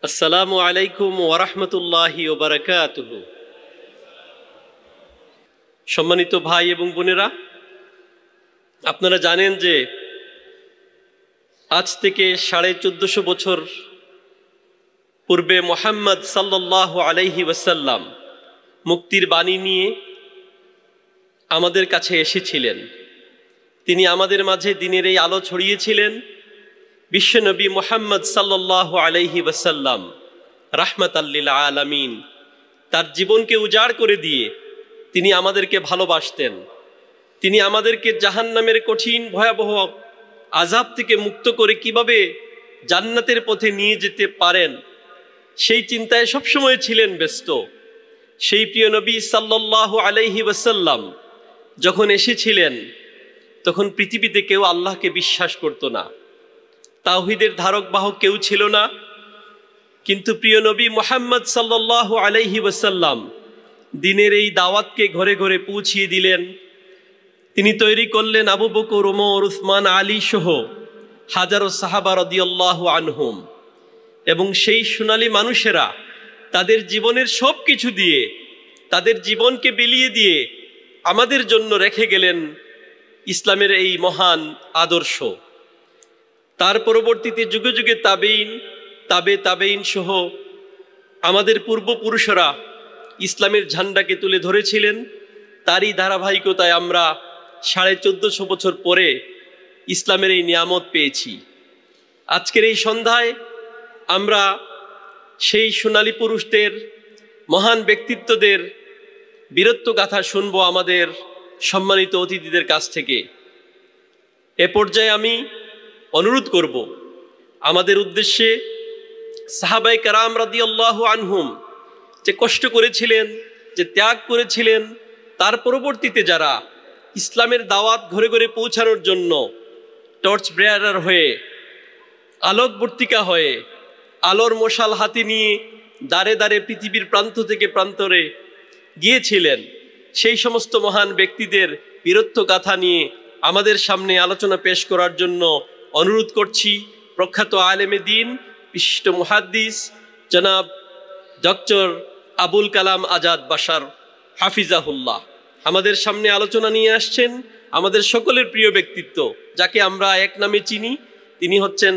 আসসালামু আলাইকুম ওয়া রাহমাতুল্লাহি ওয়া বারাকাতুহু। সম্মানিত ভাই এবং বোনেরা, আপনারা জানেন যে আজ থেকে 1450 বছর পূর্বে মুহাম্মদ সাল্লাল্লাহু আলাইহি ওয়াসাল্লাম মুক্তির বাণী নিয়ে আমাদের কাছে এসেছিলেন। তিনি আমাদের মাঝে দ্বীনের এই আলো ছড়িয়েছিলেন। বিশ্বনবী মুহাম্মদ সাল্লাল্লাহু আলাইহি ওয়াসাল্লাম রাহমাতাল লিল আলামিন, তার জীবনকে উজাড় করে দিয়ে তিনি আমাদেরকে ভালোবাসতেন। তিনি আমাদেরকে জাহান্নামের কঠিন ভয়াবহ আযাব থেকে মুক্ত করে কিভাবে জান্নাতের পথে নিয়ে যেতে পারেন সেই চিন্তায় সবসময় ছিলেন ব্যস্ত। সেই প্রিয় নবী সাল্লাল্লাহু আলাইহি ওয়াসাল্লাম যখন এসেছিলেন তখন পৃথিবীতে কেউ আল্লাহকে বিশ্বাস করত না, তাওহীদের ধারক বাহক কেউ ছিল না। কিন্তু প্রিয় নবী মুহাম্মদ সাল্লাল্লাহু আলাইহি ওয়াসাল্লাম দ্বীনের এই দাওয়াতকে ঘরে ঘরে পৌঁছিয়ে দিলেন। তিনি তৈরি করলেন আবু বকর, ওমর, উসমান, আলী সহ হাজারো সাহাবা রাদিয়াল্লাহু আনহুম, এবং সেই সোনালী মানুষেরা তাদের জীবনের সব কিছু দিয়ে, তাদের জীবনকে বিলিয়ে দিয়ে আমাদের জন্য রেখে গেলেন ইসলামের এই মহান আদর্শ। তার পরবর্তীতে যুগে যুগে তাবেইন সহ আমাদের পূর্বপুরুষরা ইসলামের ঝান্ডাকে তুলে ধরেছিলেন। তারই ধারাবাহিকতায় আমরা 1450 বছর পরে ইসলামের এই নিয়ামত পেয়েছি। আজকের এই সন্ধ্যায় আমরা সেই সোনালী পুরুষদের, মহান ব্যক্তিত্বদের বীরত্বগাথা শুনব আমাদের সম্মানিত অতিথিদের কাছ থেকে। এ পর্যায়ে আমি অনুরোধ করব আমাদের উদ্দেশ্যে সাহাবায়ে কেরাম রাদিয়াল্লাহু আনহুম যে কষ্ট করেছিলেন, যে ত্যাগ করেছিলেন, তার পরবর্তীতে যারা ইসলামের দাওয়াত ঘরে ঘরে পৌঁছানোর জন্য টর্চ বেয়ারার হয়ে, আলোকবর্তিকা হয়ে, আলোর মশাল হাতে নিয়ে দাঁড়ে দাঁড়ে পৃথিবীর প্রান্ত থেকে প্রান্তরে গিয়েছিলেন, সেই সমস্ত মহান ব্যক্তিদের বীরত্ব গাথা নিয়ে আমাদের সামনে আলোচনা পেশ করার জন্য অনুরোধ করছি প্রখ্যাত আলেমে দ্বীন, বিশিষ্ট মুহাদ্দিস জনাব ডক্টর আবুল কালাম আজাদ বাশার হাফিজাহুল্লাহ। আমাদের সামনে আলোচনা নিয়ে আসছেন আমাদের সকলের প্রিয় ব্যক্তিত্ব, যাকে আমরা এক নামে চিনি। তিনি হচ্ছেন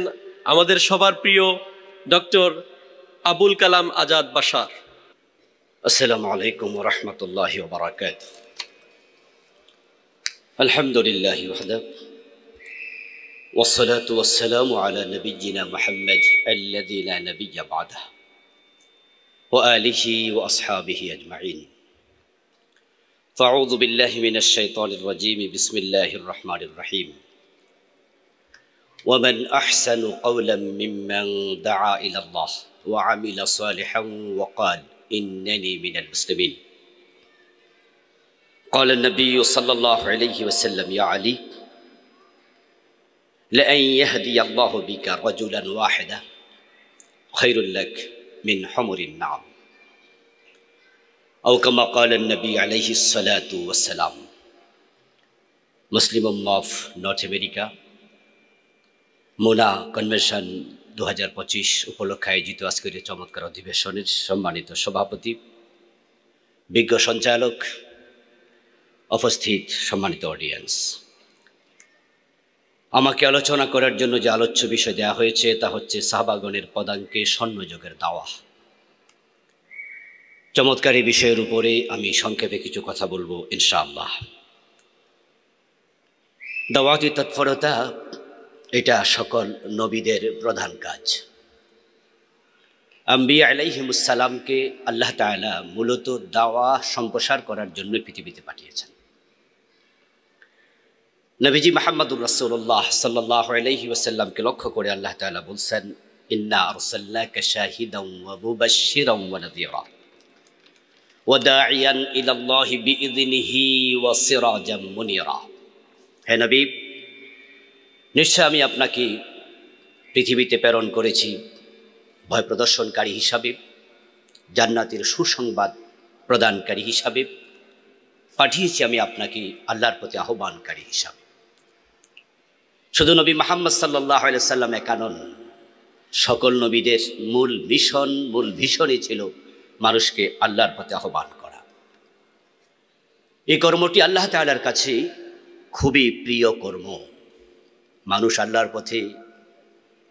আমাদের সবার প্রিয় ডক্টর আবুল কালাম আজাদ বাশার। আসসালামু আলাইকুম ওয়া রাহমাতুল্লাহি ওয়া বারাকাতুহু। আলহামদুলিল্লাহি ওয়াহদা والصلاة والسلام على نبينا محمد الذي لا نبي بعده وآله وأصحابه أجمعين. فأعوذ بالله من الشيطان الرجيم. بسم الله الرحمن الرحيم. ومن أحسن قولا ممن دعا إلى الله وعمل صالحا وقال إنني من المسلمين. قال النبي صلى الله عليه وسلم يا علي لأن يهدي الله بك رجلا واحدا خير لك من حمر النعم أو كما قال النبي عليه الصلاة والسلام. Muslim Ummah of North America MUNA convention 2025 উপলক্ষে আয়োজিত আজকের চমৎকার অধিবেশনের সম্মানিত সভাপতি, বিজ্ঞ সঞ্চালক, উপস্থিত সম্মানিত অডিয়েন্স, আমাকে আলোচনা করার জন্য যে আলোচ্য বিষয় দেওয়া হয়েছে তা হচ্ছে সাহাবাগণের পদাঙ্কে স্বর্ণযুগের দাওয়া। চমৎকার এই বিষয়ের উপরে আমি সংক্ষেপে কিছু কথা বলবো ইনশাআল্লাহ। দাওয়াতি তৎপরতা এটা সকল নবীদের প্রধান কাজ। আম্বিয়া আলাইহিমুস সালামকে আল্লাহ তাআলা মূলত দাওয়া সম্প্রসার করার জন্য পৃথিবীতে পাঠিয়েছেন। নবীজি মুহাম্মদুর রাসূলুল্লাহ সাল্লাল্লাহু আলাইহি ওয়াসাল্লামকে লক্ষ্য করে আল্লাহ তাআলা বলছেন, ইন্না আরসালনাকা শাহিদান ওয়া মুবাশশিরান ওয়া নাযীরা ওয়া দাঈয়ান ইলাল্লাহি বিইযনিহি ওয়া সিরাজাম মুনীরা। হে নবী, নিশ্চয় আমি আপনাকে পৃথিবীতে প্রেরণ করেছি ভয় প্রদর্শনকারী হিসাবে, জান্নাতের সুসংবাদ প্রদানকারী হিসাবে, পাঠিয়েছি আমি আপনাকে আল্লাহর প্রতি আহ্বানকারী হিসাবে। শুধু নবী মুহাম্মদ সাল্লাল্লাহু আলাইহি সাল্লাম একা নন, সকল নবীদের মূল ভীষণই ছিল মানুষকে আল্লাহর পথে আহ্বান করা। এই কর্মটি আল্লাহ তাআলার কাছে খুবই প্রিয় কর্ম। মানুষ আল্লাহর পথে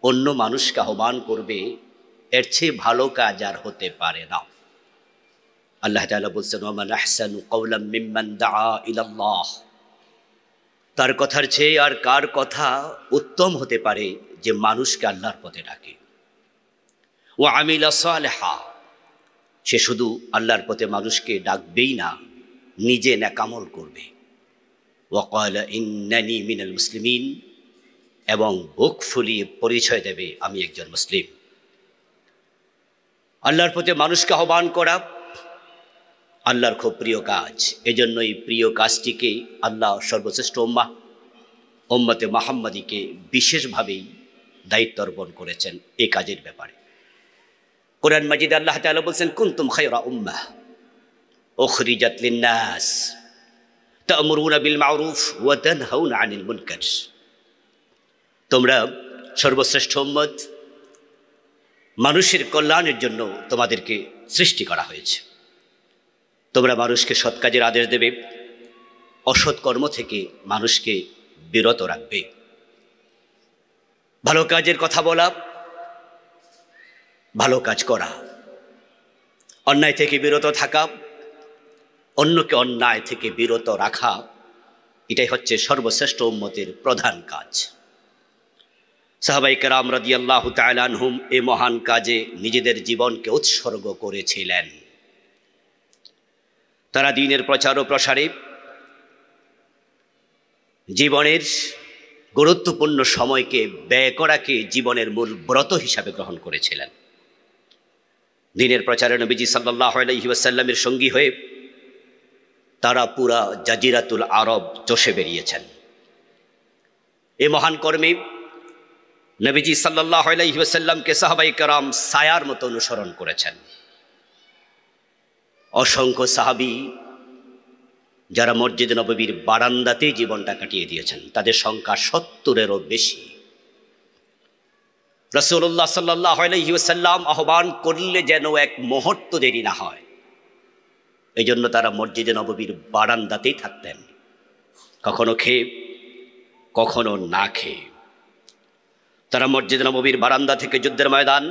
অন্য মানুষকে আহ্বান করবে, এর চেয়ে ভালো কাজ আর হতে পারে না। আল্লাহ তাআলা বলছেন, ওয়া মান আহসানু কাওলাম মিম্মান দাআ ইলাল্লাহ। তার কথার চেয়ে আর কার কথা উত্তম হতে পারে যে মানুষকে আল্লাহর পথে ডাকে। ওয়া আমিলা সালিহা, সে শুধু আল্লাহর পথে মানুষকে ডাকবেই না, নিজে নেকামল করবে। ওয়া ক্বালা ইন্নানি মিনাল মুসলিমিন, এবং বুক ফুলিয়ে পরিচয় দেবে আমি একজন মুসলিম। আল্লাহর পথে মানুষকে আহ্বান করা আল্লাহর খুব প্রিয় কাজ। এজন্য এই প্রিয় কাজটিকে আল্লাহ সর্বশ্রেষ্ঠ উম্মতে মুহাম্মাদীকে বিশেষভাবেই দায়িত্ব অর্পণ করেছেন এই কাজের ব্যাপারে। কোরআন মাজিদে আল্লাহ তাআলা বলছেন, কুনতুম খায়রা উম্মাহ উখরিজাত লিন-নাস তা'মুরুনা বিল মা'রুফ ওয়া তানহাউনা আনিল মুনকার। তোমরা সর্বশ্রেষ্ঠ উম্মত, মানুষের কল্যাণের জন্য তোমাদেরকে সৃষ্টি করা হয়েছে। তোমরা মানুষকে সৎ কাজের আদেশ দেবে, অসৎ কর্ম থেকে মানুষকে বিরত রাখবে। ভালো কাজের কথা বলা, ভালো কাজ করা, অন্যায় থেকে বিরত থাকা, অন্যকে অন্যায় থেকে বিরত রাখা, এটাই হচ্ছে সর্বশ্রেষ্ঠ উম্মতের প্রধান কাজ। সাহাবায়ে কেরাম রাদিয়াল্লাহু তাআলা আনহুম এই মহান কাজে নিজেদের জীবনকে উৎসর্গ করেছিলেন। তারা দ্বীনের প্রচার ও প্রসারে জীবনের গুরুত্বপূর্ণ সময়কে ব্যয় করাকে জীবনের মূল ব্রত হিসাবে গ্রহণ করেছিলেন। দ্বীনের প্রচারে নবীজি সাল্লাল্লাহু আলাইহি ওয়াসাল্লামের সঙ্গী হয়ে তারা পুরা জাজিরাতুল আরব চষে বেরিয়েছেন। এই মহান কর্মে নবীজি সাল্লাল্লাহু আলাইহি ওয়াসাল্লামকে সাহাবায়ে কেরাম ছায়ার মতো অনুসরণ করেছেন। অসংখ্য সাহাবী যারা মসজিদে নববীর বারান্দাতেই জীবনটা কাটিয়ে দিয়েছেন, তাদের সংখ্যা 70-এরও বেশি। রাসূলুল্লাহ সাল্লাল্লাহু আলাইহি ওয়াসাল্লাম আহ্বান করলে যেন এক মুহূর্ত দেরি না হয়, এই জন্য তারা মসজিদে নববীর বারান্দাতেই থাকতেন, কখনো খেয়ে কখনো না খেয়ে। তারা মসজিদে নববীর বারান্দা থেকে যুদ্ধের ময়দান,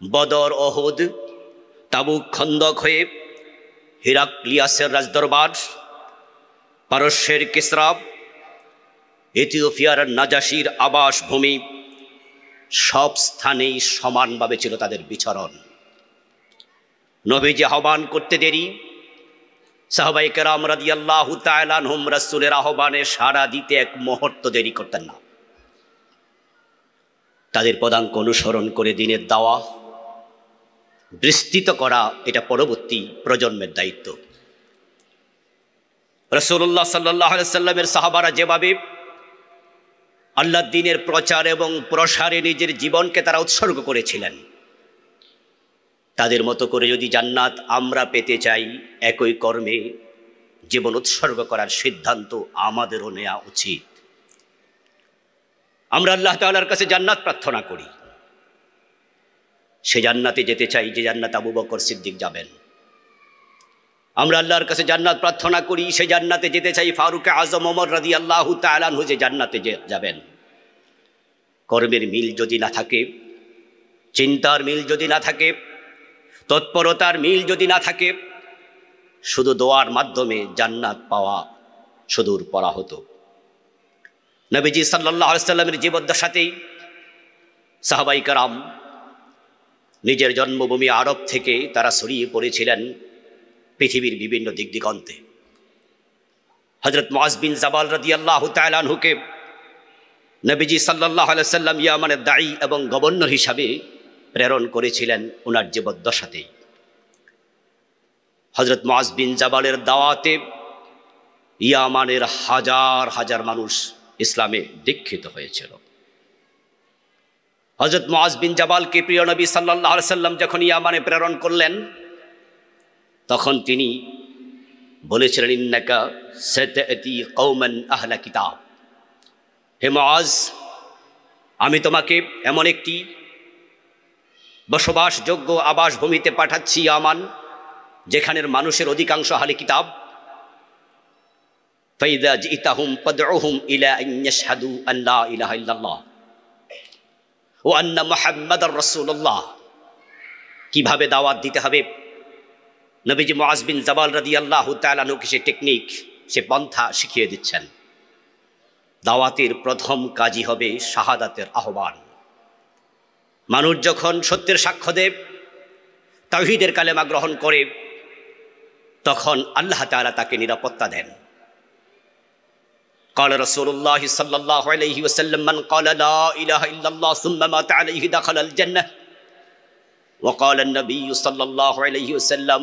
বদর, ওহুদ, তাবুক, খন্দক হয়ে হিরাক্লিয়াসের রাজদরবার, পারস্যের কিসরা, ইথিওপিয়ার নাজাশির আবাসভূমি, সব স্থানেই সমানভাবে ছিল তাদের বিচরণ। নবীজি আহ্বান করতে দেরি, সাহাবায়ে কেরাম রাদিয়াল্লাহু তাআলা আনহুম রাসূলের আহ্বানে সাড়া দিতে এক মুহূর্ত দেরি করতেন না। তাদের পদাঙ্ক অনুসরণ করে দ্বীনের দাওয়া বিস্তৃত করা এটা পরবর্তী প্রজন্মের দায়িত্ব। রাসূলুল্লাহ সাল্লাল্লাহু আলাইহি সাল্লামের সাহাবারা যেভাবে আল্লাহর দ্বীনের প্রচার এবং প্রসারে নিজের জীবনকে তারা উৎসর্গ করেছিলেন, তাদের মতো করে যদি জান্নাত আমরা পেতে চাই, একই কর্মে জীবন উৎসর্গ করার সিদ্ধান্ত আমাদেরও নেওয়া উচিত। আমরা আল্লাহ তাআলার কাছে জান্নাত প্রার্থনা করি, সে জান্নাতে যেতে চাই যে জান্নাত আবু বকর সিদ্দিক যাবেন। আমরা আল্লাহর কাছে জান্নাত প্রার্থনা করি, সে জান্নাতে যেতে চাই ফারুক আজম ওমর রাদিয়াল্লাহু তাআলা আনহু যে জান্নাতে যাবেন। কর্মের মিল যদি না থাকে, চিন্তার মিল যদি না থাকে, তৎপরতার মিল যদি না থাকে, শুধু দোয়ার মাধ্যমে জান্নাত পাওয়া সুদূর পরা হতো। নবীজি সাল্লাল্লাহু আলাইহি সাল্লামের জীবদ্দশাতেই সাহাবায়ে কেরাম নিজের জন্মভূমি আরব থেকে তারা ছড়িয়ে পড়েছিলেন পৃথিবীর বিভিন্ন দিক দিগন্তে। হযরত মুআজ বিন জাবাল রাদিয়াল্লাহু তাআলা আনহুকে নবীজি সাল্লাল্লাহু আলাইহি সাল্লাম ইয়ামানের দাঈ এবং গভর্নর হিসাবে প্রেরণ করেছিলেন ওনার জীবদ্দশাতেই। হযরত মুআজ বিন জাবালের দাওয়াতে ইয়ামানের হাজার হাজার মানুষ ইসলামে দীক্ষিত হয়েছিল। হযরত মুআজ বিন জাবালকে প্রিয় নবী সাল্লাল্লাহু আলাইহি সাল্লাম যখন ইয়ামানে প্রেরণ করলেন, তখন তিনি বলেছিলেন, ইন্নাকা সাতাতি কওমান আহলা কিতাব, হে মুআজ, আমি তোমাকে এমন একটি বসবাসযোগ্য আবাসভূমিতে পাঠাচ্ছি ইয়ামান, যেখানের মানুষের অধিকাংশ আহলে কিতাব। ফাইযা জিতাহুম ফাদউহুম ইলা আন ইয়াশহাদু আন লা ইলাহা ইল্লাল্লাহ ওয়া আন্না মুহাম্মাদার রাসূলুল্লাহ। কিভাবে দাওয়াত দিতে হবে, নবীজি মুআজ বিন জাবাল রাদিয়াল্লাহু তাআলা আনহুকে সে টেকনিক, সে পন্থা শিখিয়ে দিচ্ছেন। দাওয়াতের প্রথম কাজই হবে শাহাদাতের আহ্বান। মানুষ যখন সত্যের সাক্ষ্য দেয়, তাওহীদের কালেমা গ্রহণ করে, তখন আল্লাহ তাআলা তাকে নিরাপত্তা দেন। قال رسول الله صلى الله عليه وسلم من قال لا إله إلا الله ثم مات عليه دخل الجنة وقال النبي صلى الله عليه وسلم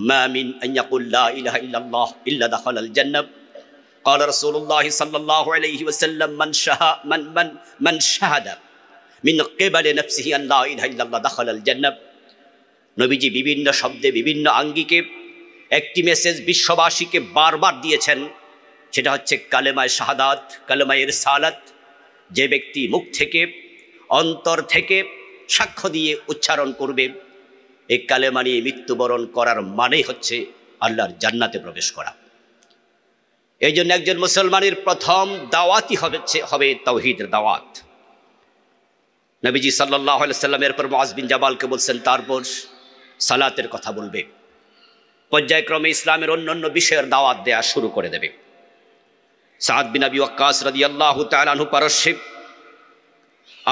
ما من أن يقول لا إله إلا الله إلا دخل الجنة قال رسول الله صلى الله عليه وسلم من شهد من قبل نفسه أن لا إله إلا الله دخل الجنة। নবীজি বিভিন্ন শব্দে বিভিন্ন আঙ্গিকে একটি মেসেজ বিশ্ববাসীকে বারবার দিয়েছেন, সেটা হচ্ছে কালেমায়ে শাহাদাত, কালেমায়ে রিসালাত। যে ব্যক্তি মুখ থেকে অন্তর থেকে সাক্ষ্য দিয়ে উচ্চারণ করবে, এই কালেমা নিয়ে মৃত্যুবরণ করার মানেই হচ্ছে আল্লাহর জান্নাতে প্রবেশ করা। এই জন্য একজন মুসলমানের প্রথম দাওয়াতই হবে তাওহীদের দাওয়াত। নবীজি সাল্লাল্লাহু আলাইহি সাল্লাম এরপর মুআজ বিন জাবালকে বলছেন তারপর সালাতের কথা বলবে, পর্যায়ক্রমে ইসলামের অন্যান্য বিষয়ের দাওয়াত দেয়া শুরু করে দেবে। সাদ বিন আবি ওয়াক্কাস রাদিয়াল্লাহু তাআলা আনহু পারস্যে,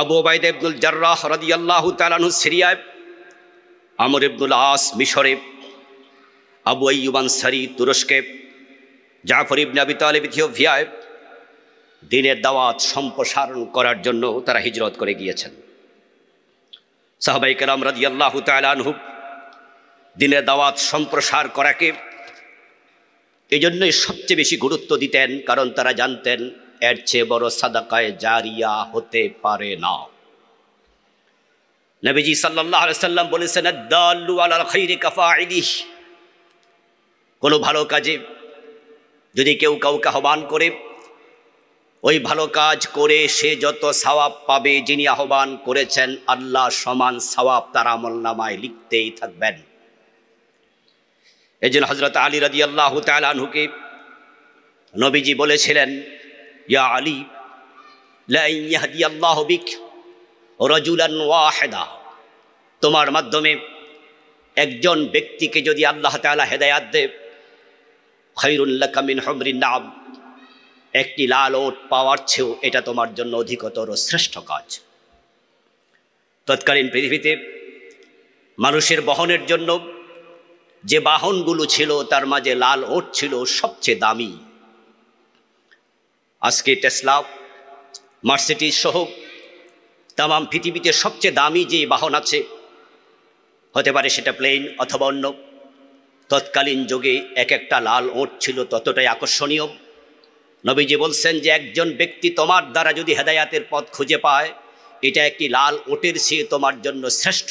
আবু উবাইদা ইবনুল জাররাহ রাদিয়াল্লাহু তাআলা আনহু সিরিয়ায়, আমর ইবনুল আস মিশরে, আবু আইয়ুব আনসারী তুরস্কে, জাফর ইবনে আবি তালিব ইথিওপিয়ায় দ্বীনের দাওয়াত সম্প্রসারণ করার জন্য তারা হিজরত করে গিয়েছেন। সাহাবায়ে কেরাম রাদিয়াল্লাহু তাআলা আনহু দ্বীনের দাওয়াত সম্প্রসার করাকে এই জন্যই সবচেয়ে বেশি গুরুত্ব দিতেন, কারণ তারা জানতেন এর চেয়ে বড় সাদাকায়ে জারিয়া হতে পারে না। নবীজি সাল্লাল্লাহু আলাইহি সাল্লাম বলেছেন, আদ-দাল্লু আলাল খাইরি কাফাইলিহি। কোনো ভালো কাজে যদি কেউ কাউকে আহ্বান করে, ওই ভালো কাজ করে সে যত সওয়াব পাবে, যিনি আহ্বান করেছেন আল্লাহ সমান সওয়াব তার আমলনামায় লিখতেই থাকবেন। এই জন্য হযরত আলী রাদিয়াল্লাহু তাআলা আনহুকে নবীজি বলেছিলেন, ইয়া আলী লা ইয়াহদিয়াল্লাহু বিক রাজুলান ওয়াহিদা, তোমার মাধ্যমে একজন ব্যক্তিকে যদি আল্লাহ তাআলা হেদায়েত দেয়, খায়রুল লাকা মিন হুমরিন নাম, একটি লাল ওট পাওয়ার চেয়েও এটা তোমার জন্য অধিকতর শ্রেষ্ঠ কাজ। তৎকালীন পৃথিবীতে মানুষের বহনের জন্য যে বাহনগুলো ছিল তার মাঝে লাল ওট ছিল সবচেয়ে দামি। আজকে টেসলা, মার্সিডিজ সহ তামাম পৃথিবীতে সবচেয়ে দামি যে বাহন আছে, হতে পারে সেটা প্লেন অথবা অন্য, তৎকালীন যুগে এক একটা লাল ওট ছিল ততটাই আকর্ষণীয়। নবীজি বলছেন যে একজন ব্যক্তি তোমার দ্বারা যদি হেদায়াতের পথ খুঁজে পায়, এটা একটি লাল ওটের চেয়ে তোমার জন্য শ্রেষ্ঠ।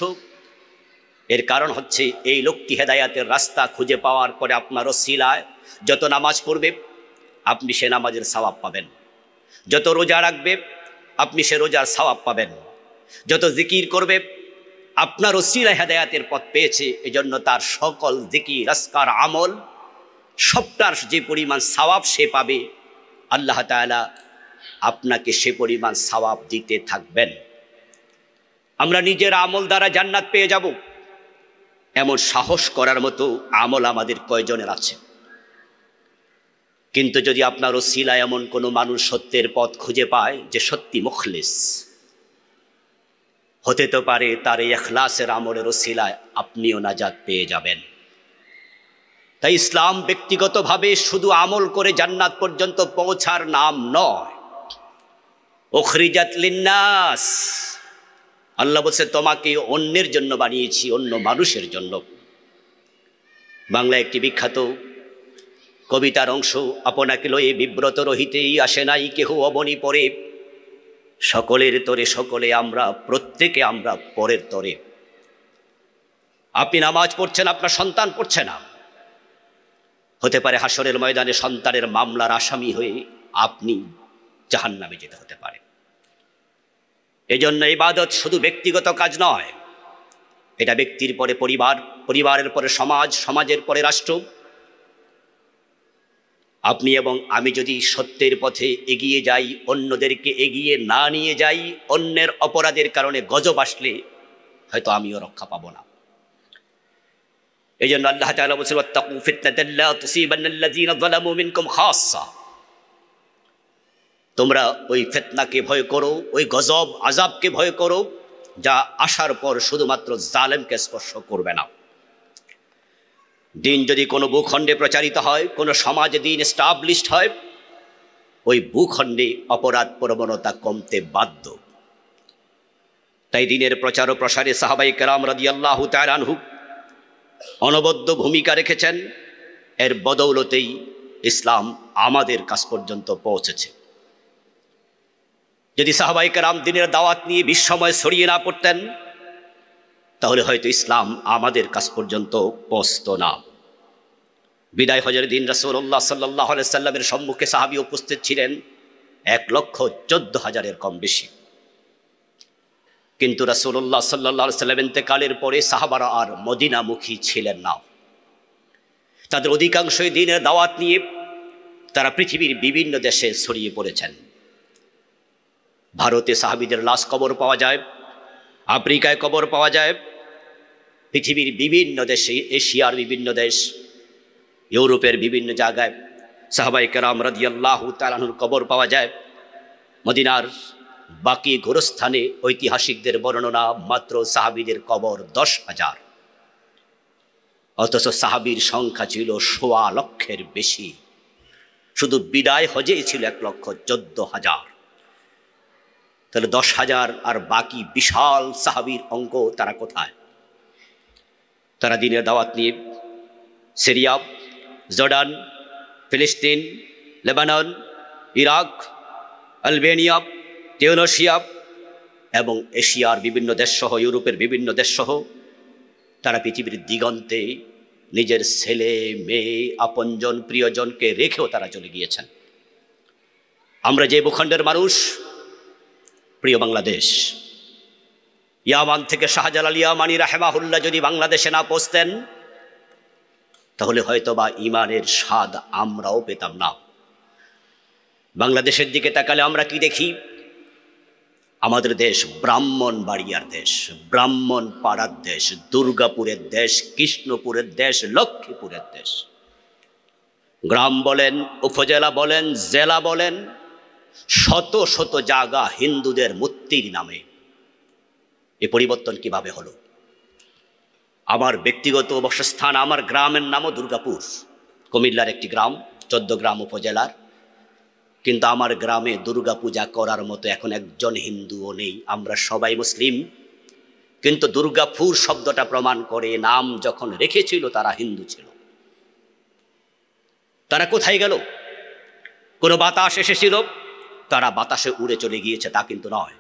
এর কারণ হচ্ছে এই লোকটি হেদায়াতের রাস্তা খুঁজে পাওয়ার পরে আপনার ওসিলায় যত নামাজ পড়বে আপনি সে নামাজের সওয়াব পাবেন, যত রোজা রাখবে আপনি সে রোজার সওয়াব পাবেন, যত জিকির করবে আপনার ওসিলায় হেদায়াতের পথ পেয়েছে, এজন্য তার সকল জিকির আজকার আমল সবটার যে পরিমাণ সওয়াব সে পাবে, আল্লাহ তাআলা আপনাকে সে পরিমাণ সওয়াব দিতে থাকবেন। আমরা নিজের আমল দ্বারা জান্নাত পেয়ে যাব, এমন সাহস করার মতো আমল আমাদের কয়জনের আছে? কিন্তু যদি আপনার ওসিলায় এমন কোনো মানুষ সত্যের পথ খুঁজে পায় যে সত্যি মুখলিস, হতে তো পারে তার এই ইখলাসের আমলের ওসিলায় আপনিও নাজাত পেয়ে যাবেন। তাই ইসলাম ব্যক্তিগতভাবে শুধু আমল করে জান্নাত পর্যন্ত পৌঁছার নাম নয়। উখরিজাত লিন্নাস, আল্লাহ বলছে তোমাকে অন্যের জন্য বানিয়েছি, অন্য মানুষের জন্য। বাংলা একটি বিখ্যাত কবিতার অংশ, আপনাকে লয়ে বিব্রত রহিতেই আসে নাই কেহ অবনি পরে, সকলের তরে সকলে আমরা, প্রত্যেকে আমরা পরের তরে। আপনি নামাজ পড়ছেন, আপনার সন্তান পড়ছে না, হতে পারে হাসরের ময়দানে সন্তানের মামলার আসামি হয়ে আপনি জাহান্নামে যেতে হতে পারে। এজন্য ইবাদত শুধু ব্যক্তিগত কাজ নয়, এটা ব্যক্তির পরে পরিবার, পরিবারের পরে সমাজ, সমাজের পরে রাষ্ট্র। আপনি এবং আমি যদি সত্যের পথে এগিয়ে যাই, অন্যদেরকে এগিয়ে না নিয়ে যাই, অন্যের অপরাধের কারণে গজব আসলে হয়তো আমিও রক্ষা পাবো না। এই জন্য আল্লাহ তাআলা বলেছেন, ওয়াত্তাকু ফিতনাতাল লা তুসিবান্নাল্লাযীনা যালামু মিনকুম খাসসা। তোমরা ওই ফিতনাকে ভয় করো, ওই গজব আযাবকে ভয় করো, যা আসার পর শুধুমাত্র জালেমকে স্পর্শ করবে না। দিন যদি কোনো ভূখণ্ডে প্রচারিত হয়, কোনো সমাজে দিন এস্টাবলিশড হয়, ওই ভূখণ্ডে অপরাধ প্রবণতা কমতে বাধ্য। তাই দিনের প্রচার ও প্রসারে সাহাবায়ে কেরাম রাদিয়াল্লাহু তাআলা আনহু অনবদ্য ভূমিকা রেখেছেন। এর বদৌলতেই ইসলাম আমাদের কাছ পর্যন্ত পৌঁছেছে। যদি সাহাবায়ে কেরাম দিনের দাওয়াত নিয়ে বিস্ময় ছড়িয়ে না পড়তেন, তাহলে হয়তো ইসলাম আমাদের কাছ পর্যন্ত পৌঁছত না। বিদায় হজের দিন রাসূলুল্লাহ সাল্লাল্লাহু আলাইহি সাল্লামের সম্মুখে সাহাবী উপস্থিত ছিলেন 1,14,000-এর কম বেশি। কিন্তু রাসূলুল্লাহ সাল্লাল্লাহু আলাইহি সাল্লাম ইন্তেকালের পরে সাহাবারা আর মদিনামুখী ছিলেন না। তাদের অধিকাংশই দিনের দাওয়াত নিয়ে তারা পৃথিবীর বিভিন্ন দেশে ছড়িয়ে পড়েছেন। ভারতে সাহাবীদের লাশ কবর পাওয়া যায়, আফ্রিকায় কবর পাওয়া যায়, পৃথিবীর বিভিন্ন দেশে, এশিয়ার বিভিন্ন দেশ, ইউরোপের বিভিন্ন জায়গায় সাহাবায়ে কেরাম রাদিয়াল্লাহু তাআলা আনহুর কবর পাওয়া যায়। মদিনার বাকি গোরস্থানে ঐতিহাসিকদের বর্ণনা মাত্র সাহাবীদের কবর 10,000, অথচ সাহাবীর সংখ্যা ছিল 1.25 লক্ষের বেশি। শুধু বিদায় হজেই ছিল 1,14,000। তাহলে 10,000 আর বাকি বিশাল সাহাবীর অঙ্ক তারা কোথায়? তারা দিনের দাওয়াত নিয়ে সিরিয়া, জর্ডান, ফিলিস্তিন, লেবানন, ইরাক, আলবেনিয়া, টিউনিসিয়া এবং এশিয়ার বিভিন্ন দেশসহ ইউরোপের বিভিন্ন দেশসহ তারা পৃথিবীর দিগন্তে নিজের ছেলে মেয়ে আপনজন প্রিয়জনকে রেখেও তারা চলে গিয়েছেন। আমরা যে ভূখণ্ডের মানুষ, প্রিয় বাংলাদেশ, ইয়ামান থেকে শাহজালাল ইয়ামানী রাহিমাহুল্লাহ যদি বাংলাদেশে না পৌঁছতেন, তাহলে হয়তোবা ঈমানের স্বাদ আমরাও পেতাম না। বাংলাদেশের দিকে তাকালে আমরা কি দেখি? আমাদের দেশ ব্রাহ্মণবাড়িয়ার দেশ, ব্রাহ্মণ পাড়ার দেশ, দুর্গাপুরের দেশ, কৃষ্ণপুরের দেশ, লক্ষ্মীপুরের দেশ। গ্রাম বলেন, উপজেলা বলেন, জেলা বলেন, শত শত জায়গা হিন্দুদের মূর্তির নামে। এ পরিবর্তন কিভাবে হলো? আমার ব্যক্তিগত অবস্থান, আমার গ্রামের নামও দুর্গাপুর, কুমিল্লার একটি গ্রাম, 14 গ্রাম উপজেলার। কিন্তু আমার গ্রামে দুর্গা পূজা করার মতো এখন একজন হিন্দুও নেই। আমরা সবাই মুসলিম, কিন্তু দুর্গাপুর শব্দটা প্রমাণ করে নাম যখন রেখেছিল তারা হিন্দু ছিল। তারা কোথায় গেল? কোনো বাতাস এসেছিল, তারা বাতাসে উড়ে চলে গিয়েছে তা কিন্তু নয়,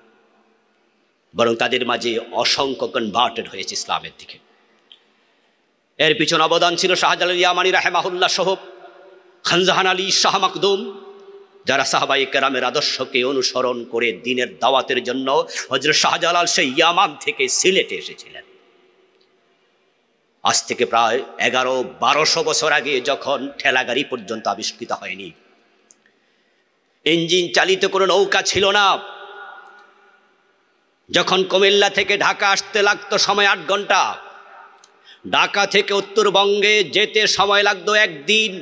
বরং তাদের মাঝে অসংখ্য কনভার্টেড হয়েছে ইসলামের দিকে। এর পিছনে অবদান ছিল শাহজালাল ইয়ামানী রাহিমাহুল্লাহ সহ খানজাহান আলী, শাহ মাকদুম, যারা সাহাবায়ে কেরামের আদর্শকে অনুসরণ করে দিনের দাওয়াতের জন্য হযরত শাহজালাল সেই ইয়ামান থেকে সিলেটে এসেছিলেন। আজ থেকে প্রায় 1100-1200 বছর আগে, যখন ঠেলাগাড়ি পর্যন্ত আবিষ্কৃত হয়নি, ইঞ্জিন চালিত কোনো নৌকা ছিল না, যখন কুমিল্লা থেকে ঢাকা আসতে লাগতো সময় 8 ঘন্টা, ঢাকা থেকে উত্তরবঙ্গে যেতে সময় লাগতো 1 দিন,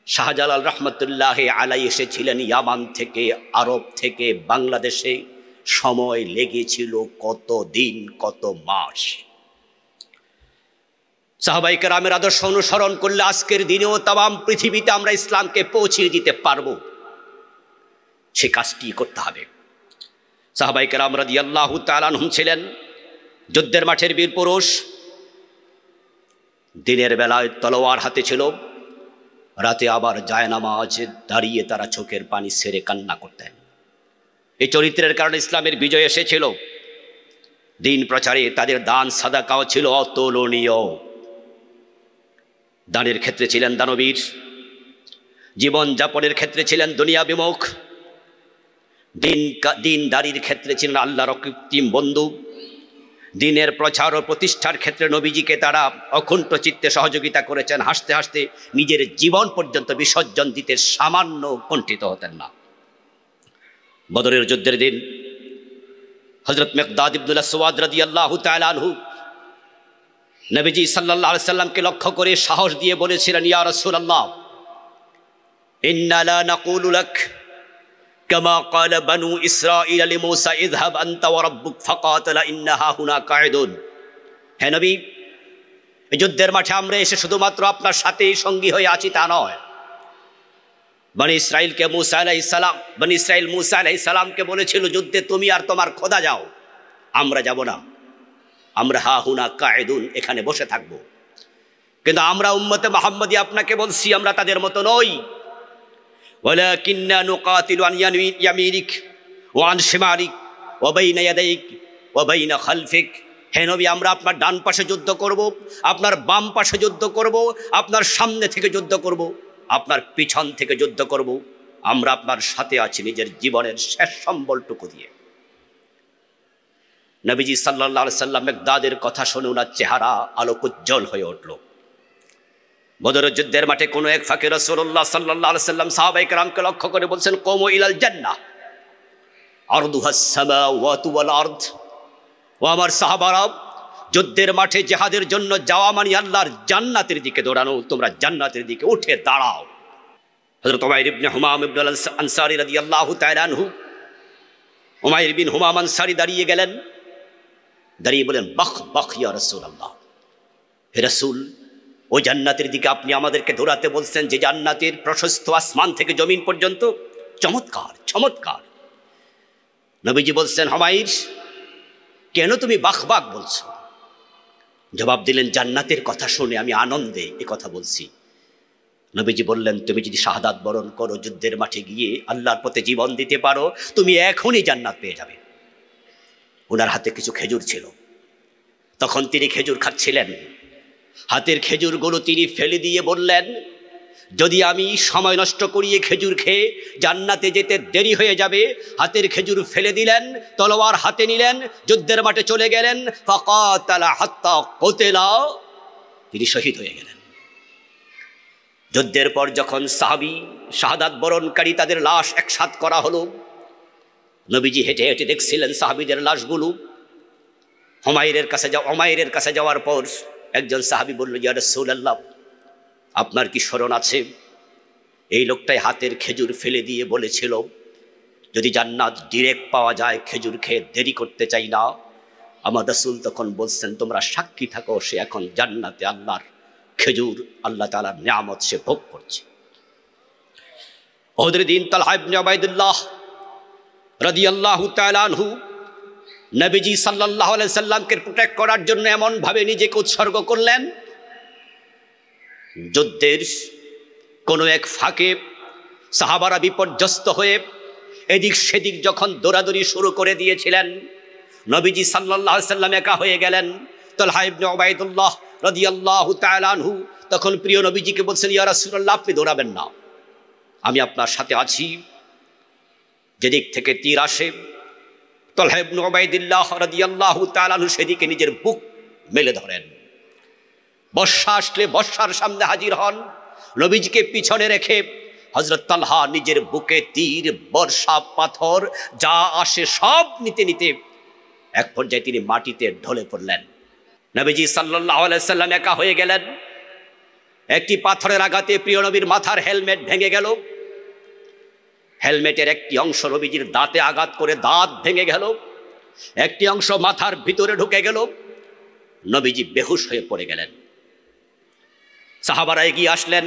শাহজালাল রহমতুল্লাহ আলাইহি এসেছিলেন ইয়ামান থেকে, আরব থেকে বাংলাদেশে, সময় লেগেছিল কত দিন, কত মাস। সাহাবায়ে কেরামের আদর্শ অনুসরণ করলে আজকের দিনেও তাম পৃথিবীতে আমরা ইসলামকে পৌঁছে দিতে পারবো। সে কাজটি করতে হবে। সাহাবায়ে কেরাম রাদিয়াল্লাহু তাআলা আনহুম ছিলেন যুদ্ধের মাঠের বীর পুরুষ। দিনের বেলায় তলোয়ার হাতে ছিল, রাতে আবার জায়নামাজে দাঁড়িয়ে তারা চোখের পানি ছেড়ে কান্না করতেন। এই চরিত্রের কারণে ইসলামের বিজয় এসেছিল। দিন প্রচারে তাদের দান সাদাকাও ছিল অতুলনীয়। দানের ক্ষেত্রে ছিলেন দানবীর, জীবন যাপনের ক্ষেত্রে ছিলেন দুনিয়া বিমুখ। দিনদারির ক্ষেত্রে ছিলেন আল্লাহর অকৃত্রিম বন্ধু। দিনের প্রচার ও প্রতিষ্ঠার ক্ষেত্রে নবীজিকে তারা অকুণ্ঠ চিত্তে সহযোগিতা করেছেন। হাসতে হাসতে নিজের জীবন পর্যন্ত বিসর্জন দিতে সামান্য কুণ্ঠিত হতেন না। বদরের যুদ্ধের দিন হযরত মিকদাদ ইবনুল আসওয়াদ রাদিয়াল্লাহু তাআলা আনহু নবীজি সাল্লাল্লাহু আলাইহি সাল্লামকে লক্ষ্য করে সাহস দিয়ে বলেছিলেন, ইয়া রাসূলুল্লাহ, ইন্না লা নাকুলু লাক কামা ক্বালা বানু ইসরাঈল লিমূসা ইযহাব আনতা ওয়া রাব্বুক ফাকাতিলা ইন্না হাহুনা কাঈদুন। হে নবী, এই যুদ্ধের মাঠে আমরা এসে শুধুমাত্র আপনার সাথেই সঙ্গী হয়ে আছি তা নয়। বনি ইসরাইলকে মূসা আলাইহিস সালাম বনি ইসরাইল মূসা আলাইহিস সালামকে বলেছিল, যুদ্ধে তুমি আর তোমার খোদা যাও, আমরা যাব না, আমরা হাহুনা কাঈদুন, এখানে বসে থাকব। কিন্তু আমরা উম্মতে মুহাম্মদী আপনাকে বলছি, আমরা তাদের মতো নই। ওয়ালাকিন্না নুকাতিলু আন ইয়ামিনিক ওয়া আন শিমালিক ওয়া বাইনা ইয়াদাইক ওয়া বাইনা খালফিক। হে নবী, আমরা আপনার ডান পাশে যুদ্ধ করব, আপনার বাম পাশে যুদ্ধ করব, আপনার সামনে থেকে যুদ্ধ করব, আপনার পিছন থেকে যুদ্ধ করব। আমরা আপনার সাথে আছি নিজের জীবনের শেষ সম্বলটুকু দিয়ে। নবীজি সাল্লাল্লাহু আলাইহি সাল্লাম মিকদাদের কথা শুনে ওনার চেহারা আলোকোজ্জ্বল হয়ে উঠল। বদরের যুদ্ধের মাঠে কোনো এক ফাঁকে রাসূলুল্লাহ সাল্লাল্লাহু আলাইহি সাল্লাম সাহাবায়ে কেরামকে লক্ষ্য করে বলছেন, কুমু ইলাল জান্নাহ আরদুহাস সামাওয়াতু ওয়াল আরদ। ও আমার সাহাবারা, যুদ্ধের মাঠে জিহাদের জন্য যাওয়া মানে আল্লাহর জান্নাতের দিকে দৌড়ানো। তোমরা জান্নাতের দিকে উঠে দাঁড়াও। হযরত উমাইর ইবনে হুমাম ইবনুল আনসারী রাদিয়াল্লাহু তাআলা আনহু, উমাইর বিন হুমাম আনসারী দাঁড়িয়ে গেলেন। দাঁড়িয়ে বলেন, বাখ বাখ ইয়া রাসূলুল্লাহ, হে রাসূল, ওই জান্নাতের দিকে আপনি আমাদেরকে দৌড়াতে বলছেন যে জান্নাতের প্রশস্ত আসমান থেকে জমিন পর্যন্ত। চমৎকার চমৎকার। নবীজি বলছেন, হুমাইর, কেন তুমি বাখ বাখ বলছো? জবাব দিলেন, জান্নাতের কথা শুনে আমি আনন্দে এ কথা বলছি। নবীজি বললেন, তুমি যদি শাহাদাত বরণ করো, যুদ্ধের মাঠে গিয়ে আল্লাহর পথে জীবন দিতে পারো, তুমি এখনই জান্নাত পেয়ে যাবে। ওনার হাতে কিছু খেজুর ছিল, তখন তিনি খেজুর খাচ্ছিলেন। হাতের খেজুরগুলো তিনি ফেলে দিয়ে বললেন, যদি আমি সময় নষ্ট করিয়ে খেজুর খেয়ে জান্নাতে যেতে দেরি হয়ে যাবে। হাতের খেজুর ফেলে দিলেন, তলোয়ার হাতে নিলেন, যুদ্ধের মাঠে চলে গেলেন। ফাকাতালা হাত্তা কুতিলা, তিনি শহীদ হয়ে গেলেন। যুদ্ধের পর যখন সাহাবী শাহাদাত বরণকারী তাদের লাশ একসাথ করা হলো, নবীজি হেঁটে হেঁটে দেখছিলেন সাহাবীদের লাশগুলো। উমাইরের কাছে যাওয়ার পর একজন সাহাবী বলল, ইয়া রাসূলুল্লাহ, আপনার কি স্মরণ আছে এই লোকটাই হাতের খেজুর ফেলে দিয়ে বলেছিল, যদি জান্নাত ডিরেক্ট পাওয়া যায় খেজুর খেয়ে দেরি করতে চাই না। আমার রাসূল তখন বলছেন, তোমরা সাক্ষী থাকো, সে এখন জান্নাতে আল্লাহর খেজুর, আল্লাহ তাআলার নিয়ামত সে ভোগ করছে। উহুদের দিন তালহা ইবনে উবাইদুল্লাহ রাদিয়াল্লাহু তাআলা আনহু নবীজি সাল্লাল্লাহু আলাইহি সাল্লামকে প্রোটেক্ট করার জন্য এমন ভাবে নিজেকে উৎসর্গ করলেন, যুদ্ধের কোনো এক ফাঁকে সাহাবারা বিপর্যস্ত হয়ে এদিক সেদিক যখন দৌড়াদৌড়ি শুরু করে দিয়েছিলেন, নবীজি সাল্লাল্লাহু আলাইহি সাল্লাম একা হয়ে গেলেন। তালহা ইবনে উবাইদুল্লাহ রাদিয়াল্লাহু তাআলা আনহু তখন প্রিয় নবীজিকে বলছেন, ইয়া রাসূলুল্লাহ, আপনি দৌড়াবেন না, আমি আপনার সাথে আছি। যেদিক থেকে তীর আসে, তালহা ইবনে উবাইদুল্লাহ রাদিয়াল্লাহু তাআলা আনহু সেদিকে নিজের বুক মেলে ধরেন। বর্ষা আসলে বর্ষার সামনে হাজির হন। নবীজিকে পিছনে রেখে হযরত তালহা নিজের বুকে তীর, বর্ষা, পাথর যা আসে সব নিতে নিতে এক পর্যায়ে তিনি মাটিতে ঢলে পড়লেন। নবীজি সাল্লাল্লাহু আলাইহি সাল্লাম একা হয়ে গেলেন। একটি পাথরের আঘাতে প্রিয় নবীর মাথার হেলমেট ভেঙে গেল। হেলমেটের একটি অংশ নবীজির দাঁতে আঘাত করে দাঁত ভেঙে গেল, একটি অংশ মাথার ভিতরে ঢুকে গেল। নবীজি বেহুশ হয়ে পড়ে গেলেন। সাহাবারা এগিয়ে আসলেন,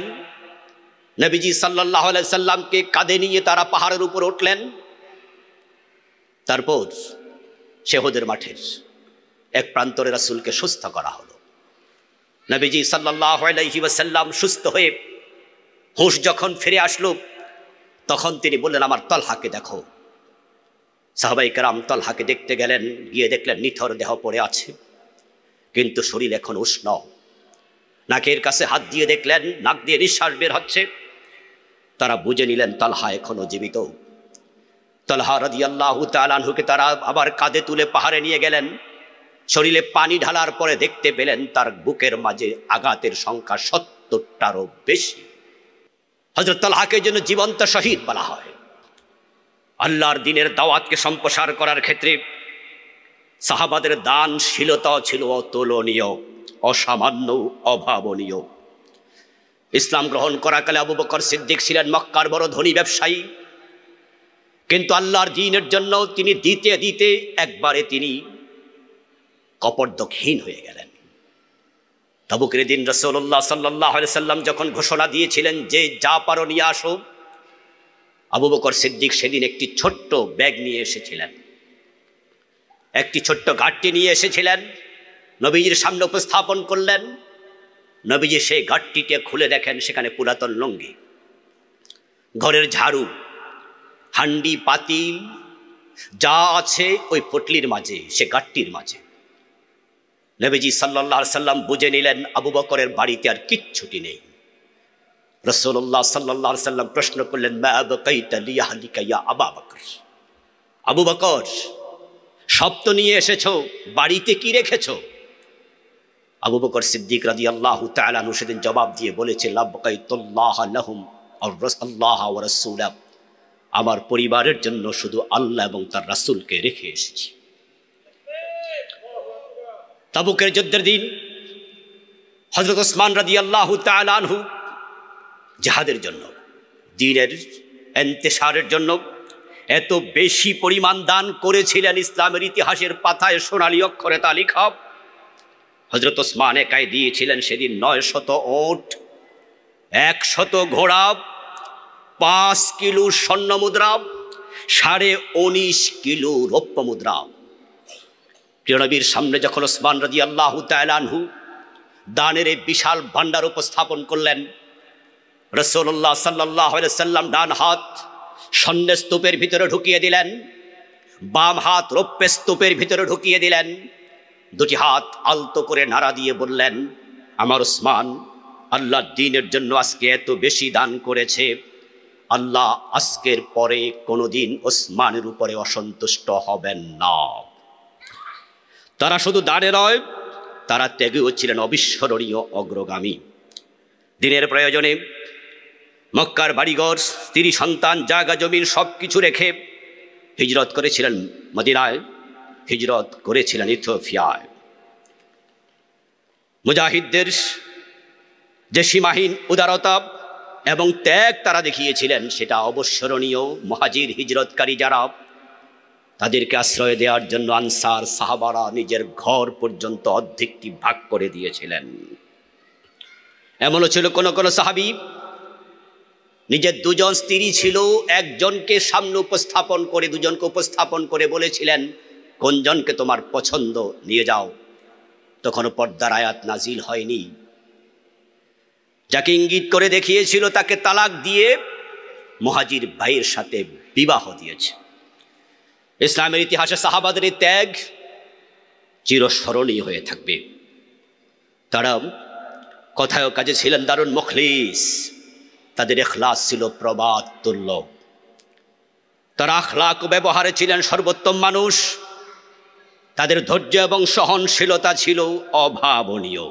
নবীজি সাল্লাল্লাহু আলাইহি সাল্লামকে কাঁধে নিয়ে তারা পাহাড়ের উপর উঠলেন। তারপর উহুদের মাঠের এক প্রান্তরে রাসূলকে সুস্থ করা হলো। নবীজি সাল্লাল্লাহু আলাইহি ওয়াসাল্লাম সুস্থ হয়ে হুঁশ যখন ফিরে আসলো, তখন তিনি বললেন, আমার তালহাকে দেখো। সাহাবায়ে কেরাম তালহাকে দেখতে গেলেন, গিয়ে দেখলেন নিথর দেহ পড়ে আছে, কিন্তু শরীর এখন উষ্ণ। নাকের কাছে হাত দিয়ে দেখলেন নাক দিয়ে নিঃশ্বাস বের হচ্ছে। তারা বুঝে নিলেন তালহা এখনো জীবিত। তালহা রাদিয়াল্লাহু তাআলা আনহুকে তারা আবার কাঁধে তুলে পাহাড়ে নিয়ে গেলেন। শরীরে পানি ঢালার পরে দেখতে পেলেন তার বুকের মাঝে আঘাতের সংখ্যা 70টারও বেশি। হযরত তালহাকে জন্য জীবন্ত শহীদ বলা হয়। আল্লাহর দ্বীনের দাওয়াতকে সম্প্রসার করার ক্ষেত্রে সাহাবাদের দানশীলতা ছিল অতুলনীয়, অসামান্য, অভাবনীয়। ইসলাম গ্রহণ করাকালে আবু বকর সিদ্দিক ছিলেন মক্কার বড় ধনী ব্যবসায়ী, কিন্তু আল্লাহর দ্বীনের জন্য তিনি দিতে দিতে একবারে তিনি কপর্দকহীন হয়ে গেলেন। তাবুকের দিন রাসূলুল্লাহ সাল্লাল্লাহু আলাইহি সাল্লাম যখন ঘোষণা দিয়েছিলেন যে যা পারো নিয়ে আসো, আবু বকর সিদ্দিক সেদিন একটি ছোট্ট ব্যাগ নিয়ে এসেছিলেন, একটি ছোট্ট ঘাটটি নিয়ে এসেছিলেন, নবীজির সামনে উপস্থাপন করলেন। নবীজি সেই ঘাটটিকে খুলে দেখেন সেখানে পুরাতন লুঙ্গি, ঘরের ঝাড়ু, হান্ডি পাতিল যা আছে ওই পটলির মাঝে, সে ঘাটটির মাঝে। নবীজি সাল্লাল্লাহু আলাইহি সাল্লাম বুঝে নিলেন আবু বকরের বাড়িতে আর কিচ্ছুটি নেই। রাসূলুল্লাহ সাল্লাল্লাহু আলাইহি সাল্লাম প্রশ্ন করলেন, মা আবকাইতা লিয়াহলিকা ইয়া আবু বকর, আবু বকর সব তো নিয়ে এসেছো, বাড়িতে কি রেখেছো? আবু বকর সিদ্দিক রাদিয়াল্লাহু তাআলা আনহু সেদিন জবাব দিয়ে বলেছে, লাবকাইতুল্লাহ লাহুম আল্লাহ ওয়া রাসূলা, আমার পরিবারের জন্য শুধু আল্লাহ এবং তার রাসূলকে রেখে এসেছি। তাবুকের যুদ্ধের দিন হযরত ওসমান রাদিয়াল্লাহু তাআলা আনহু জিহাদের জন্য, দ্বীনের ইন্তেশারের জন্য এত বেশি পরিমাণ দান করেছিলেন, ইসলামের ইতিহাসের পাতায় সোনালী অক্ষরে তা লেখা। হযরত ওসমান একাই দিয়েছিলেন সেদিন 900 ওট, 100 ঘোড়া, 5 কিলো স্বর্ণ মুদ্রা, 19.5 কিলো রৌপ্য মুদ্রা। প্রিয় নবীর সামনে যখন ওসমান রাদিয়াল্লাহু তাআলা আনহু দানের এই বিশাল ভান্ডার উপস্থাপন করলেন, রাসূলুল্লাহ সাল্লাল্লাহু আলাইহি সাল্লাম ডান হাত স্বর্ণের স্তূপের ভিতরে ঢুকিয়ে দিলেন, বাম হাত রৌপ্যের স্তূপের ভিতরে ঢুকিয়ে দিলেন, দুটি হাত আলতো করে নাড়া দিয়ে বললেন, আমার ওসমান আল্লাহর দ্বীনের জন্য আজকে এত বেশি দান করেছে, আল্লাহ আজকের পরে কোনোদিন ওসমানের উপরে অসন্তুষ্ট হবেন না। তারা শুধু দানে নয়, তারা ত্যাগীও ছিলেন অবিস্মরণীয় অগ্রগামী। দ্বীনের প্রয়োজনে মক্কার বাড়িঘর, স্ত্রী সন্তান, জায়গা জমিন সব কিছু রেখে হিজরত করেছিলেন মদিনায়, হিজরত করেছিলেন ইথিওপিয়ায়। মুজাহিদদের যে সীমাহীন উদারতা এবং ত্যাগ তারা দেখিয়েছিলেন সেটা অবস্মরণীয়। মুহাজির হিজরতকারী যারা, তাদেরকে আশ্রয় দেওয়ার জন্য আনসার সাহাবারা নিজের ঘর পর্যন্ত অর্ধেকটি ভাগ করে দিয়েছিলেন। এমনও ছিল কোন কোন সাহাবী নিজের দুজন স্ত্রী ছিল, একজনকে সামনে উপস্থাপন করে, দুজনকে উপস্থাপন করে বলেছিলেন কোনজনকে তোমার পছন্দ নিয়ে যাও। তখনও পর্দার আয়াত নাজিল হয়নি। যাকে ইঙ্গিত করে দেখিয়েছিল তাকে তালাক দিয়ে মুহাজির ভাইয়ের সাথে বিবাহ দিয়েছে। ইসলামের ইতিহাসে সাহাবাদের এই ত্যাগ চিরস্মরণীয় হয়ে থাকবে। তারা কথায় কাজে ছিলেন দারুণ মুখলিস, তাদের ইখলাস ছিল প্রবাদ তুল্য, তারা আখলাক ও ব্যবহারে ছিলেন সর্বোত্তম মানুষ, তাদের ধৈর্য এবং সহনশীলতা ছিল অভাবনীয়।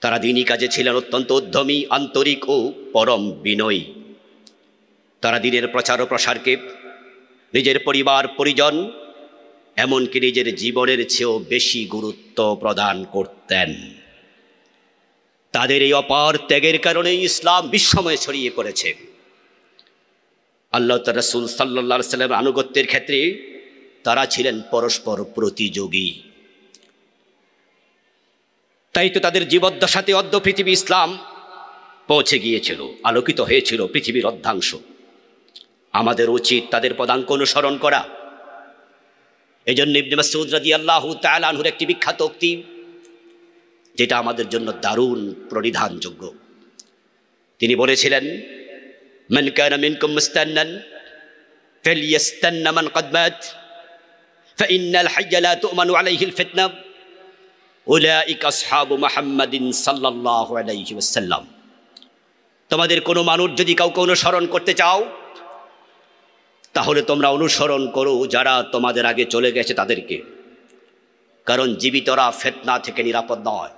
তারা দ্বীনী কাজে ছিলেন অত্যন্ত উদ্যমী, আন্তরিক ও পরম বিনয়ী। তারা দ্বীনের প্রচার ও প্রসারকে নিজের পরিবার পরিজন এমনকি নিজের জীবনের চেয়েও বেশি গুরুত্ব প্রদান করতেন। তাদের এই অপার ত্যাগের কারণেই ইসলাম বিশ্বময় ছড়িয়ে পড়েছে। আল্লাহ তাআলা রাসূল সাল্লাল্লাহু আলাইহি ওয়াসাল্লামের আনুগত্যের ক্ষেত্রে তারা ছিলেন পরস্পর প্রতিযোগী। তাই তো তাদের জীবদ্দশাতে অদ্য পৃথিবী ইসলাম পৌঁছে গিয়েছিল, আলোকিত হয়েছিল পৃথিবীর অর্ধাংশ। আমাদের উচিত তাদের পদাঙ্ক অনুসরণ করা। এই জন্য ইবনে মাসউদ রাদিয়াল্লাহু তাআলা আনহুর একটি বিখ্যাত উক্তি, যেটা আমাদের জন্য দারুণ পরিধানযোগ্য। তিনি বলেছিলেন, মান কানা মিনকুম মুস্তান্নান ফালইয়াস্তান্না মান ক্বাদ মাত ফাইন্নাল হাইয়া লা তু'মানু আলাইহিল ফিতনা উলাইকা আসহাবু মুহাম্মাদিন সাল্লাল্লাহু আলাইহি ওয়াসাল্লাম। তোমাদের কোনো মানুষ যদি কাউকে অনুসরণ করতে চাও, তাহলে তোমরা অনুসরণ করো যারা তোমাদের আগে চলে গেছে তাদেরকে, কারণ জীবিতরা ফিতনা থেকে নিরাপদ নয়।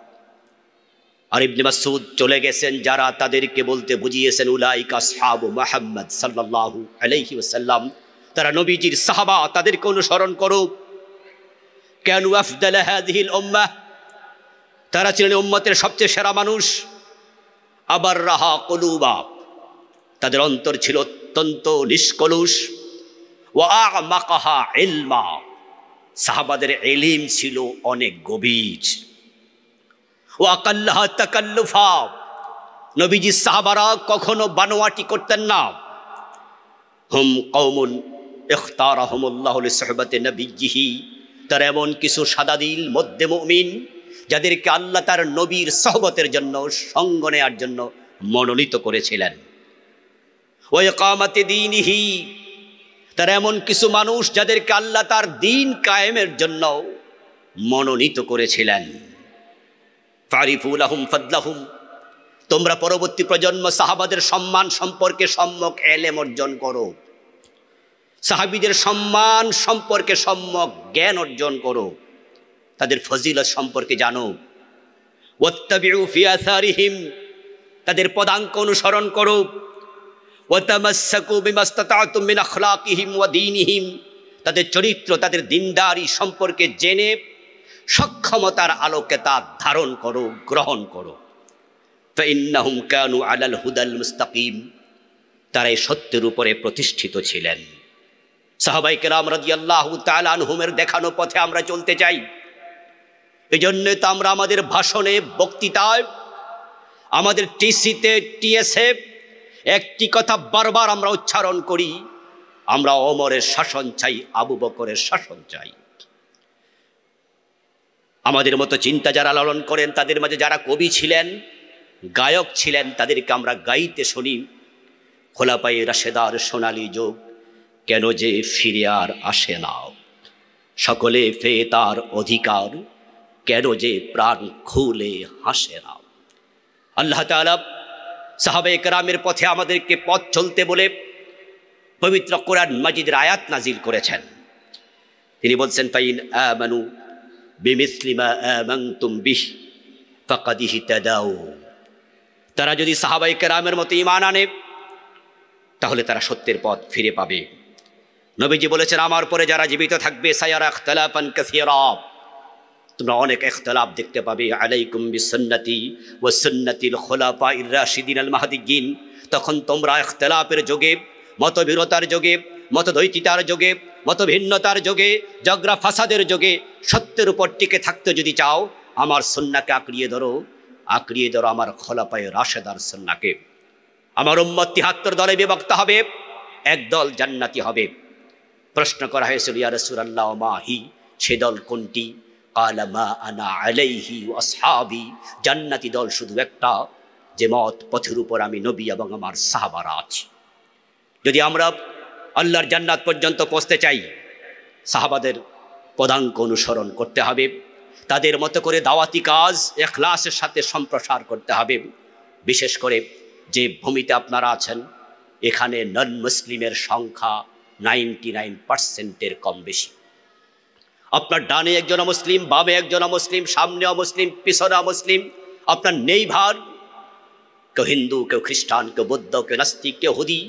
আর ইবনে মাসউদ চলে গেছেন যারা, তাদেরকে বলতে বুঝিয়েছেন উলাইকা আসহাবু মুহাম্মদ সাল্লাল্লাহু আলাইহি ওয়াসাল্লাম, তারা নবীজির সাহাবা, তাদেরকে অনুসরণ করো। কানু আফদাল হাযিহিল উম্মাহ, তারা ছিলেন উম্মতের সবচেয়ে সেরা মানুষ। আবার রাহা কুলুবা, তাদের অন্তর ছিল অত্যন্ত নিষ্কলুষ। ওয়া আমাকাহা ইলমা, সাহাবাদের ইলম ছিল অনেক গভীর। ওয়া আকাল্লাহা তাকাল্লুফা, নবীজি সাহাবারা কখনো বানোয়াটি করতেন না। হুম কওমুন ইখতারাহুমুল্লাহু লিসুহবাতি নবিয়্যিহি, তারা এমন কিছু সাদাদিল মধ্যে মুমিন যাদেরকে আল্লাহ তার নবীর সহবতের জন্য, সঙ্গ নেয়ার জন্য মনোনীত করেছিলেন। ওয়া ইকামাতি দীনিহি, তারা এমন কিছু মানুষ যাদেরকে আল্লাহ তার দ্বীন কায়েমের জন্য মনোনীত করেছিলেন। ফারিফু লাহুম ফাদলাহুম, তোমরা পরবর্তী প্রজন্ম সাহাবাদের সম্মান সম্পর্কে সম্যক ইলম অর্জন করো, সাহাবীদের সম্মান সম্পর্কে সম্যক জ্ঞান অর্জন করো, তাদের ফজিলত সম্পর্কে জানো। ওয়াত্তাবিউ ফি আসারিহিম, তাদের পদাঙ্ক অনুসরণ করো। ওয়াতামাসসাকু বিমাস্তাতাতুম মিন আখলাকিহিম ওয়া দীনিহিম, তাদের চরিত্র, তাদের দিনদারি সম্পর্কে জেনে সক্ষমতার আলোকে তা ধারণ করো, গ্রহণ করো। ফাইন্নাহুম কানু আলাল হুদাল মুস্তাকিম, তারা এই সত্যের উপরে প্রতিষ্ঠিত ছিলেন। সাহাবায়ে কেরাম রাদিয়াল্লাহু তাআলা আনহুমের দেখানো পথে আমরা চলতে চাই। এজন্য তো আমরা আমাদের ভাষণে, বক্তৃতায়, আমাদের টিসিতে, টিএসএ একটি কথা বারবার আমরা উচ্চারণ করি, আমরা ওমরের শাসন চাই, আবু বকরের শাসন চাই। আমাদের মতো চিন্তা যারা লালন করেন, তাদের মাঝে যারা কবি ছিলেন, গায়ক ছিলেন, তাদেরকে আমরা গাইতে শুনি, খোলাপায়ে রাশেদার সোনালী যুগ কেন যে ফিরে আর আসে না, সকলে পেয়ে তার অধিকার কেন যে প্রাণ খুলে হাসে না। আল্লাহ তাআলা সাহাবায়ে কেরামের পথে আমাদেরকে পথ চলতে বলে পবিত্র কোরআন মাজিদের আয়াত নাজিল করেছেন। তিনি বলছেন ফাইন আমানু বিমিসলি মা আমানতুম বিহি ফাকাদ ইহতাদাউ, তারা যদি সাহাবায়ে কেরামের মতো ঈমান আনে তাহলে তারা সত্যের পথ ফিরে পাবে। নবীজি বলেছেন আমার পরে যারা জীবিত থাকবে সায়ারা ইখতিলাফান কাসীরা, তোমরা অনেক ইখতিলাফ দেখতে পাবে। আলাইকুম বিসুন্নতি ওয়া সুন্নাতিল খুলাফাইর রাশিদিন আল মাহদিয়্যিন, তখন তোমরা ইখতিলাফের যুগে, মতবিরোধতার যুগে, মতদ্বৈতিতার যুগে, মতভিন্নতার যুগে, ঝগড়া ফাসাদের যুগে সত্যের উপর টিকে থাকতে যদি চাও, আমার সুন্নাহকে আঁকড়িয়ে ধরো, আঁকড়িয়ে ধরো আমার খোলাফায়ে রাশেদার সুন্নাহকে। আমার উম্মত ৭৩ দলে বিভক্ত হবে, এক দল জান্নাতি হবে। প্রশ্ন করা হয়েছিল ইয়া রাসূলুল্লাহ মাহি, সে দল কোনটি? ক্বালা মা আনা আলাইহি ওয়া আসহাবি, জান্নাতি দল শুধু একটা, যে মত পথের উপর আমি নবী এবং আমার সাহাবারা আছি। যদি আমরা আল্লাহর জান্নাত পর্যন্ত পৌঁছতে চাই, সাহাবাদের পদাঙ্ক অনুসরণ করতে হবে, তাদের মতো করে দাওয়াতি কাজ ইখলাসের সাথে সম্প্রসার করতে হবে। বিশেষ করে যে ভূমিতে আপনারা আছেন, এখানে নন মুসলিমের সংখ্যা 99% কম বেশি। আপনার ডানে একজন মুসলিম, বামে একজন মুসলিম, সামনে মুসলিম, পিছনে মুসলিম, আপনার নেই ভার, কেউ হিন্দু, কেউ খ্রিস্টান, কেউ বৌদ্ধ, কেউ নাস্তিক, কেউ হুদি,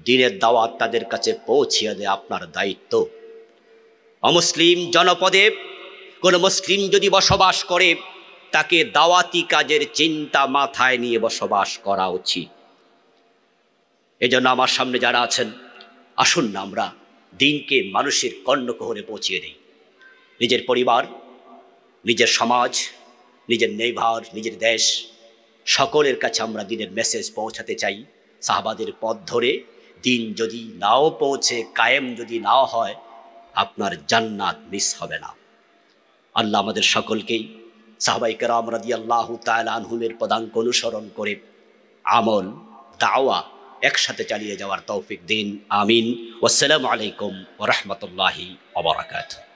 দিনের দাওয়াত তাদের কাছে পৌঁছিয়ে দেয় আপনার দায়িত্ব। অমুসলিম জনপদে কোনো মুসলিম যদি বসবাস করে, তাকে দাওয়াতি কাজের চিন্তা মাথায় নিয়ে বসবাস করা উচিত। এজন্য আমার সামনে যারা আছেন, আসুন না আমরা দিনকে মানুষের কর্ণকুহরে পৌঁছিয়ে দিই। নিজের পরিবার, নিজের সমাজ, নিজের নেইভার, নিজের দেশ, সকলের কাছে আমরা দিনের মেসেজ পৌঁছাতে চাই। সাহাবাদের পথ ধরে দিন যদি নাও পৌঁছে, কায়েম যদি নাও হয়, আপনার জান্নাত মিস হবে না। আল্লাহ আমাদের সকলকেই সাহাবায়ে কেরাম রাদিয়াল্লাহু তাআলা আনহুমের পদাঙ্ক অনুসরণ করে আমল, দাওয়া একসাথে চালিয়ে যাওয়ার তৌফিক দিন। আমিন। ওয়াসসালামু আলাইকুম ওয়া রাহমাতুল্লাহি ওয়া বারাকাতুহু।